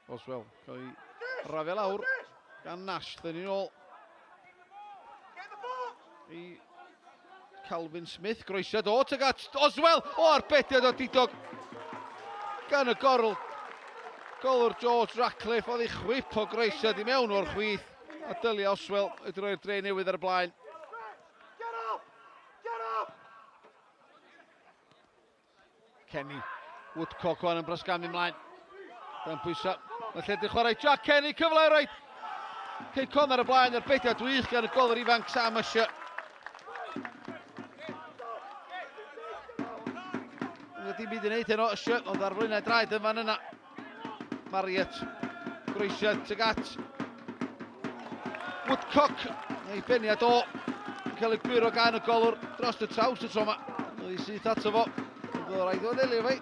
Oswell, cael ei rafio lawr gan Nash, dyn ni'n ôl i Calvin Smith, groesiad o teg at Oswell, o arbediad o didog gan y golwr George Ratcliffe, oedd ei chwip o groesiad i mewn o'r chwith, a dylia Oswell wedi rhoi'r Drenewydd ar y blaen. Kenny, Woodcock o'n yn brasgamu ymlaen. Dan pwysa, mae lle di chwarae Jack Kenny, cyfle i roed. Cei Connah ar y blaen, arbediad wych gan y golwr ifanc Sam Usher. Wedi byd i wneud hyn o Usher, ond ar flaenau draed yn fan yna. Marriott, groesiad tuag at Woodcock, ei beniad o, yn cael ei gwiro gan y golwr dros y traws y tro yma. Oedd hi syth ato fo, oedd o rhaid o'n elio fe.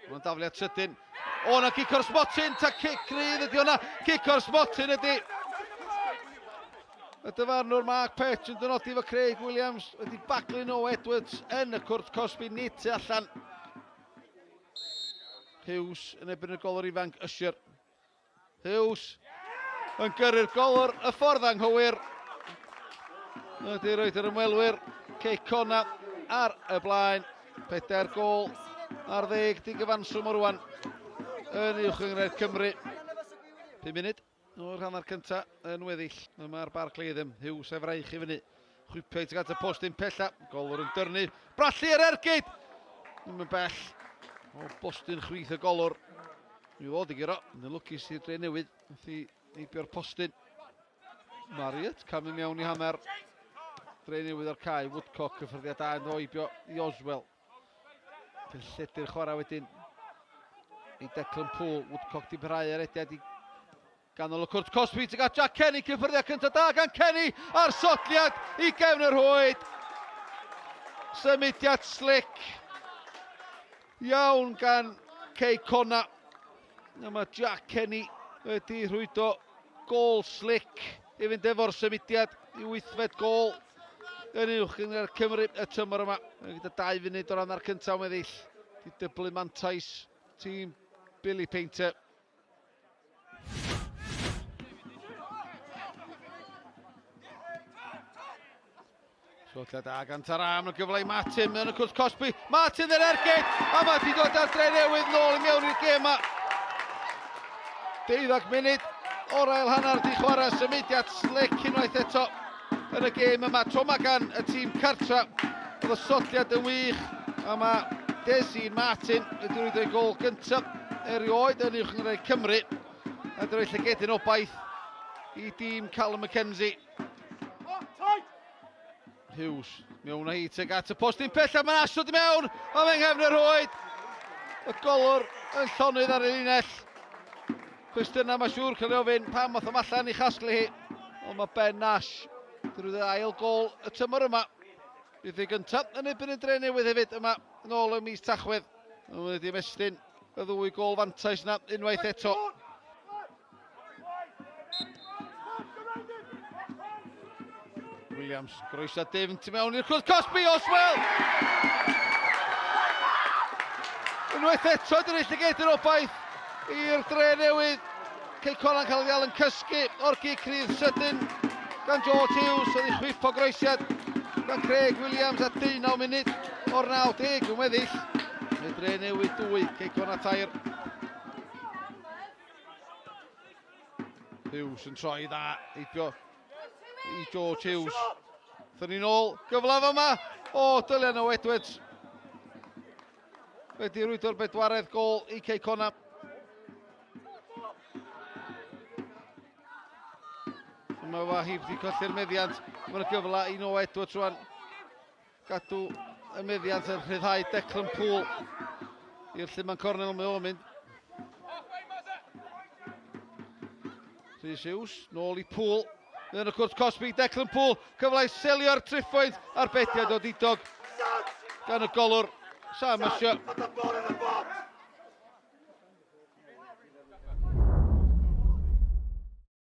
Mae'n dafliad sydyn. O, na gic o'r smotin, ta cic rydd ydi hwnna. Cic o'r smotin ydi. Y dyfarnwr Mark Petch yn dynodi fo Craig Williams wedi baglu no Edwards yn y cwrt Cosby nid tu allan. Hughes yn ebyn y golwr ifanc Usher. Hughes yn gyrru'r golwr y ffordd anghywir. Wedi roed yr ymwelwyr Cei Connah ar y blaen. 4 gol ar 10 di gyfanswm o rwan yn uwch yngred Cymru. 5 munud o'r hanner cynta yn weddill. Mae'r Barclay ddim. Hughes efraich i fyny. Chwipio i tuag at y postyn pella. Golwr yn dyrnu. Brallu ar ergyd. Ddim yn bell. O postyn chwith y golwr. Mi fod i giro. Yn lwcus i'r Drenewydd. Wrth i eibio'r postyn. Marriott camu mewn i hanner. Drenewydd o'r cae. Woodcock y ffyrddiad da yn oibio i Oswell. Lledu'r chwarae wedyn i Declan Poole. Woodcock di parhau ar ediad i ganol y cwrt Cosby tuag at Jack Kenny, cyffyrddiad cyntaf da gan Kenny a'r sotliad i gefn yr hwyd. Symudiad slick iawn gan Cei Connah. A mae Jack Kenny wedi rhwydo gol slick i fynd efo'r symudiad i 8fed gol yn uwch yngred Cymru y tymor yma. Gyda 2 funud o'r hanner cyntaf o weddill. Di dyblu mantais tîm Billy Painter. Sotliad da gan Taram yn gyfle i Martin yn y cwrs Cosby. Martin yn ergyd a mae wedi dod ar Drenewydd nôl i mewn i'r gêm yma. 12 munud o'r ail hanner di chwarae symudiad slick unwaith eto yn y gêm yma. Tro yma gan y tîm cartra. Oedd y sotliad yn wych a mae Desyn Martin wedi rhoi ei gol gyntaf erioed yn uwch yngred Cymru. A wedi rhoi llygedyn obaith i dîm Callum Mackenzie. Hughes mewn hi tuag at y postyn pella, mae'n asod i mewn a mae'n nghefn yr hwyd. Y golwr yn llonydd ar y linell. Cwestiynau mae siŵr cael ei ofyn pam oedd o allan i chasglu hi. Ond mae Ben Nash drwy'r ail gol y tymor yma. Bydd ei gyntaf yn ebyn y Drenewydd hefyd yma nôl y mis Tachwedd. Ond wedi ymestyn y 2 gol fantais yna unwaith eto. Williams, groesiad David tu mewn i'r cwrs Cosby, Oswell! Unwaith eto, dyn ni'n llygedyn obaith i'r Drenewydd. Cei Connah'n cael ei ddal yn cysgu o'r gic rydd sydyn gan George Hughes, oedd ei chwip o groesiad gan Craig Williams a 19 munud o'r 90 yn weddill. Neu Drenewydd 2, Cei Connah 3. Hughes yn troi dda, eibio i George Hughes. Thyn ni'n ôl, gyflaf yma o Dilyn o Edwards. Wedi rwyddo'r 4edd gol i Cei Connah. Mae Wahib wedi colli'r meddiant. Mae'n gyfle i No Edwards rwan. Gadw y meddiant yn rhyddhau Declan Poole i'r lle mae'n cornel mae o'n mynd. Rhys Hughes, nôl i Poole. Yn y cwrs Cosby, Declan Poole, cyfle i selio'r triffwynt arbediad o didog gan y golwr Sam Usher.